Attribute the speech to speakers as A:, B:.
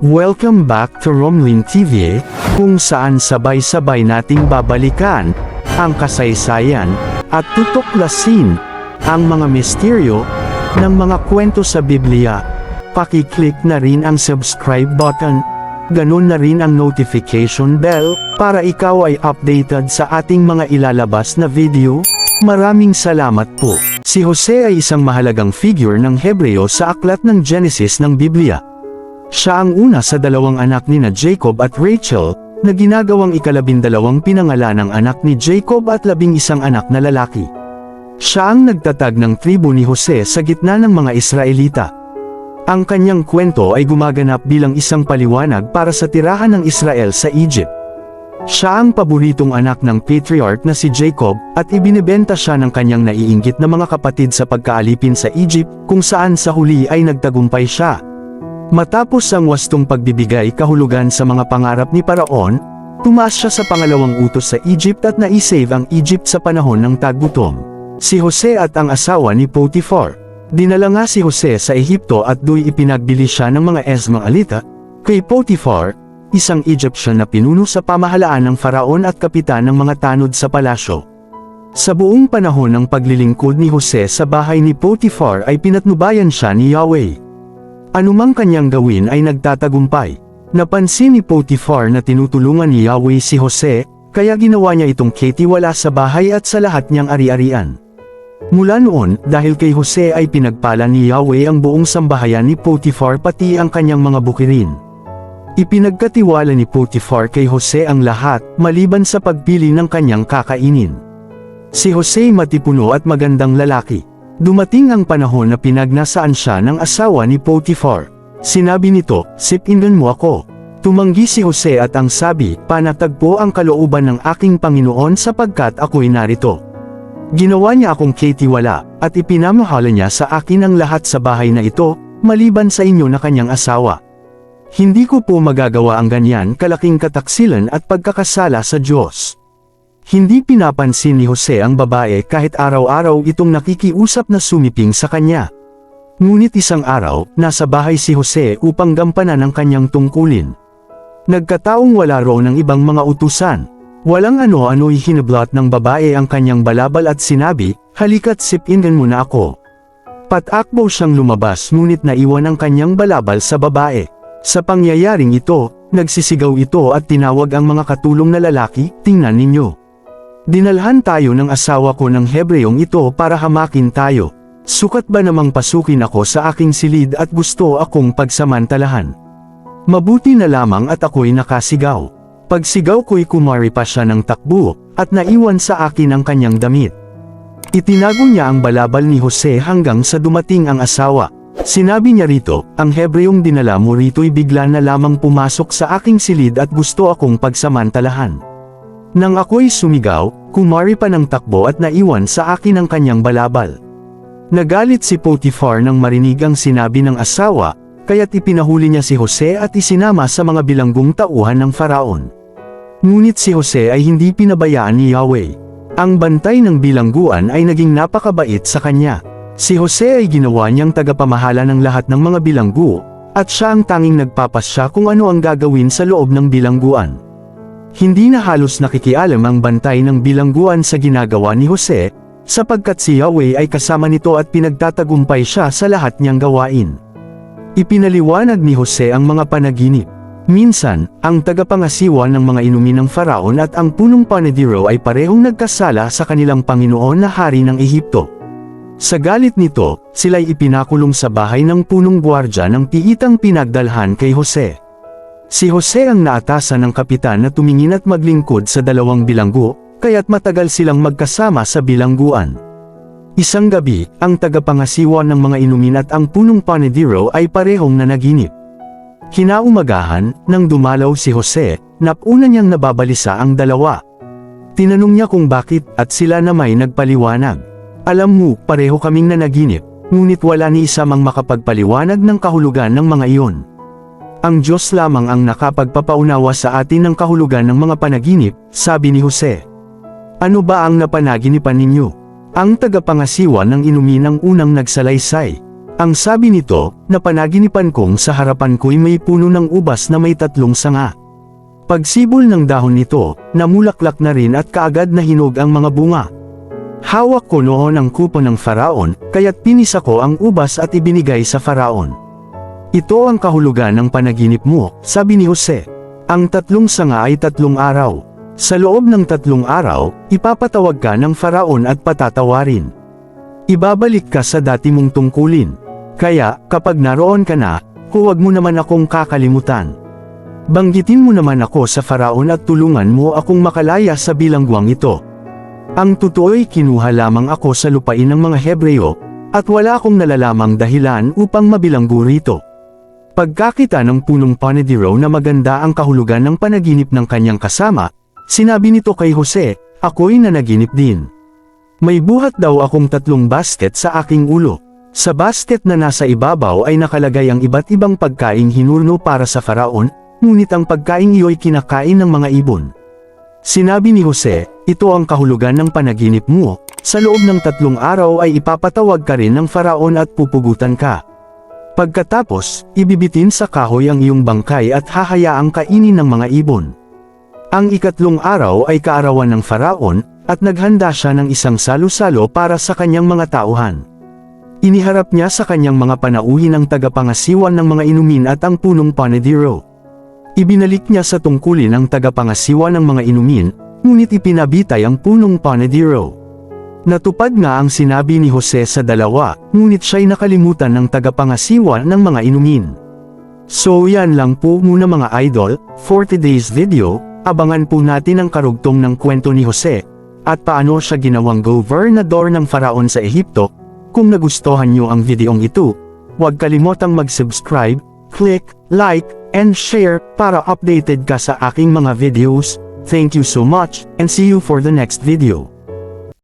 A: Welcome back to Romlin TV, kung saan sabay-sabay nating babalikan ang kasaysayan at tutuklasin ang mga misteryo ng mga kwento sa Biblia. Paki-click na rin ang subscribe button, ganun na rin ang notification bell para ikaw ay updated sa ating mga ilalabas na video. Maraming salamat po. Si Jose ay isang mahalagang figure ng Hebreo sa aklat ng Genesis ng Biblia. Siya ang una sa dalawang anak nina Jacob at Rachel, na ginagawang ikalabindalawang pinangalan ng anak ni Jacob at 11 anak na lalaki. Siya ang nagtatag ng tribo ni Jose sa gitna ng mga Israelita. Ang kanyang kwento ay gumaganap bilang isang paliwanag para sa tirahan ng Israel sa Egypt. Siya ang paboritong anak ng patriarch na si Jacob, at ibinebenta siya ng kanyang naiinggit na mga kapatid sa pagkaalipin sa Egypt, kung saan sa huli ay nagtagumpay siya. Matapos ang wastong pagbibigay kahulugan sa mga pangarap ni Paraon, tumaas siya sa pangalawang utos sa Egypt at naisave ang Egypt sa panahon ng taggutom. Si Jose at ang asawa ni Potiphar. Dinala nga si Jose sa Ehipto at do'y ipinagbili siya ng mga Ismaelita kay Potiphar, isang Egyptian na pinuno sa pamahalaan ng Faraon at kapitan ng mga tanod sa palasyo. Sa buong panahon ng paglilingkod ni Jose sa bahay ni Potiphar ay pinatnubayan siya ni Yahweh. Anumang kanyang gawin ay nagtatagumpay. Napansin ni Potiphar na tinutulungan ni Yahweh si Jose, kaya ginawa niya itong katiwala sa bahay at sa lahat niyang ari-arian. Mula noon, dahil kay Jose ay pinagpala ni Yahweh ang buong sambahayan ni Potiphar pati ang kanyang mga bukirin. Ipinagkatiwala ni Potiphar kay Jose ang lahat, maliban sa pagpili ng kanyang kakainin. Si Jose matipuno at magandang lalaki. Dumating ang panahon na pinagnasaan siya ng asawa ni Potiphar. Sinabi nito, "Sipingan mo ako." Tumanggi si Jose at ang sabi, "Panatagpo ang kalooban ng aking Panginoon sapagkat ako'y narito." Ginawa niya akong katiwala, at ipinamahala niya sa akin ang lahat sa bahay na ito, maliban sa inyo na kanyang asawa. Hindi ko po magagawa ang ganyan kalaking kataksilan at pagkakasala sa Diyos. Hindi pinapansin ni Jose ang babae kahit araw-araw itong nakikiusap na sumiping sa kanya. Ngunit isang araw, nasa bahay si Jose upang gampanan ang kanyang tungkulin. Nagkataong wala raw ng ibang mga utusan. Walang ano-ano'y hinablot ng babae ang kanyang balabal at sinabi, "Halika't sipingan mo na ako." Patakbo siyang lumabas ngunit naiwan ang kanyang balabal sa babae. Sa pangyayaring ito, nagsisigaw ito at tinawag ang mga katulong na lalaki, "Tingnan ninyo. Dinalhan tayo ng asawa ko ng Hebreyong ito para hamakin tayo. Sukat ba namang pasukin ako sa aking silid at gusto akong pagsamantalahan? Mabuti na lamang at ako'y nakasigaw." Pagsigaw ko'y kumari pa siya ng takbo, at naiwan sa akin ang kanyang damit. Itinago niya ang balabal ni Jose hanggang sa dumating ang asawa. Sinabi niya rito, "Ang Hebreyong dinala mo rito'y bigla na lamang pumasok sa aking silid at gusto akong pagsamantalahan." Nang ako'y sumigaw, kumari pa ng takbo at naiwan sa akin ang kanyang balabal. Nagalit si Potiphar nang marinig ang sinabi ng asawa, kaya't ipinahuli niya si Jose at isinama sa mga bilanggong tauhan ng Faraon. Ngunit si Jose ay hindi pinabayaan ni Yahweh. Ang bantay ng bilangguan ay naging napakabait sa kanya. Si Jose ay ginawa niyang tagapamahala ng lahat ng mga bilanggo, at siya ang tanging nagpapasya kung ano ang gagawin sa loob ng bilangguan. Hindi na halos nakikialam ang bantay ng bilangguan sa ginagawa ni Jose, sapagkat si Yahweh ay kasama nito at pinagtatagumpay siya sa lahat niyang gawain. Ipinaliwanag ni Jose ang mga panaginip. Minsan, ang tagapangasiwa ng mga inumin ng Faraon at ang punong panadiro ay parehong nagkasala sa kanilang Panginoon na hari ng Ehipto. Sa galit nito, sila'y ipinakulong sa bahay ng punong gwardya ng piitang pinagdalhan kay Jose. Si Jose ang naatasan ng kapitan na tumingin at maglingkod sa dalawang bilanggo, kaya't matagal silang magkasama sa bilangguan. Isang gabi, ang tagapangasiwa ng mga inumin at ang punong panadiro ay parehong nanaginip. Kinaumagahan, nang dumalaw si Jose, napuna niyang nababalisa ang dalawa. Tinanong niya kung bakit, at sila na may nagpaliwanag. "Alam mo, pareho kaming nanaginip, ngunit wala ni isa mang makapagpaliwanag ng kahulugan ng mga iyon. Ang Diyos lamang ang nakapagpapaunawa sa atin ng kahulugan ng mga panaginip," sabi ni Jose. "Ano ba ang napanaginipan ninyo?" Ang tagapangasiwa ng inumin ang unang nagsalaysay. Ang sabi nito, napanaginipan kong sa harapan ko'y may puno ng ubas na may 3 sanga. Pagsibol ng dahon nito, namulaklak na rin at kaagad na hinog ang mga bunga. Hawak ko noon ang kupon ng Faraon, kaya't pinisa ko ang ubas at ibinigay sa Faraon. Ito ang kahulugan ng panaginip mo, sabi ni Jose. Ang 3 sanga ay 3 araw. Sa loob ng 3 araw, ipapatawag ka ng Faraon at patatawarin. Ibabalik ka sa dati mong tungkulin. Kaya, kapag naroon ka na, huwag mo naman akong kakalimutan. Banggitin mo naman ako sa Faraon at tulungan mo akong makalaya sa bilangguang ito. Ang totoo'y kinuha lamang ako sa lupain ng mga Hebreo, at wala akong nalalamang dahilan upang mabilanggo rito. Pagkakita ng punong panadiro na maganda ang kahulugan ng panaginip ng kanyang kasama, sinabi nito kay Jose, ako'y nanaginip din. May buhat daw akong 3 basket sa aking ulo. Sa basket na nasa ibabaw ay nakalagay ang iba't ibang pagkaing hinurno para sa Faraon, ngunit ang pagkaing iyo'y kinakain ng mga ibon. Sinabi ni Jose, ito ang kahulugan ng panaginip mo, sa loob ng 3 araw ay ipapatawag ka rin ng Faraon at pupugutan ka. Pagkatapos, ibibitin sa kahoy ang iyong bangkay at hahayaang kainin ng mga ibon. Ang 4 araw ay kaarawan ng Faraon, at naghanda siya ng isang salo-salo para sa kanyang mga tauhan. Iniharap niya sa kanyang mga panauhin ang tagapangasiwan ng mga inumin at ang punong panadiro. Ibinalik niya sa tungkulin ang tagapangasiwan ng mga inumin, ngunit ipinabitay ang punong panadiro. Natupad nga ang sinabi ni Jose sa dalawa, ngunit siya'y nakalimutan ng tagapangasiwan ng mga inumin. So yan lang po muna mga idol, for today's video, abangan po natin ang karugtong ng kwento ni Jose, at paano siya ginawang gobernador ng Faraon sa Ehipto. Kung nagustuhan niyo ang videong ito, huwag kalimotang mag-subscribe, click, like, and share para updated ka sa aking mga videos. Thank you so much, and see you for the next video.